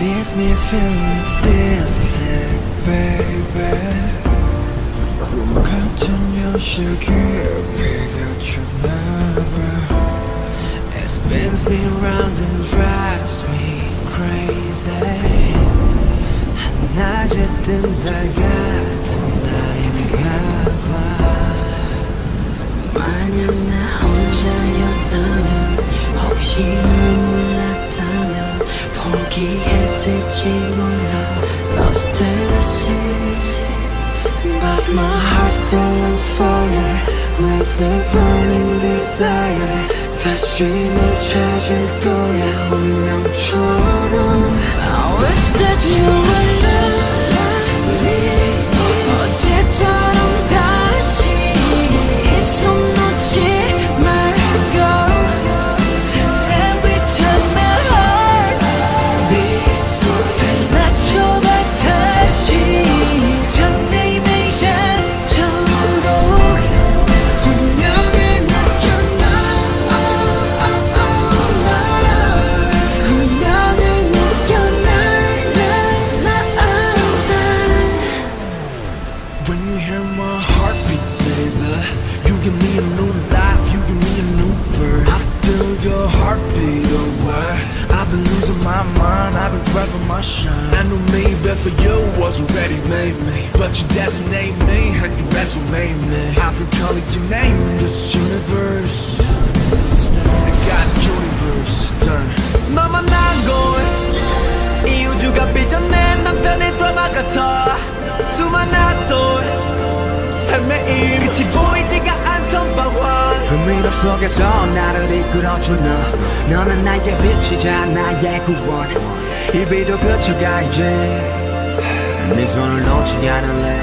leaves me feeling seasick, baby. 꿈 같은 현실 깊이 갇혔나봐. It spins me round and drives me crazy. 한낮에 뜬 달 같은 나일까봐. 만약 나 혼자였다면 혹시 널 몰랐다면 포기했을지 몰라 Lost in the sea But my heart's still on fire with the burning desire. 다시 널 찾을 거야 운명처럼. I wish that you would love me 어제처럼 다시 이 손 놓지 말고 Every time my heart beats 맞춰봐 다시 설레이지 않도록 운명에 맡겨놔. 운명을 맡겨놔 When you hear my heartbeat, baby, you give me a new life, you give me a new birth. I feel your heartbeat away. I've been losing my mind, I've been grabbing my shine. I knew maybe for you was already made me, but you designate me and you resume me. I've been calling your name in this universe. I got universe, turn. 너 만난 곳, 이 우주가 빚어낸 남편의 드라마 같아. 수많은 돌 헤매임 끝이 보이지가 않던 방황. 그 미로 속에서 나를 이끌어준 너. 너는 나의 빛이자 나의 구원. 이 비도 그쳐가 이제 네 손을 놓지 않을래.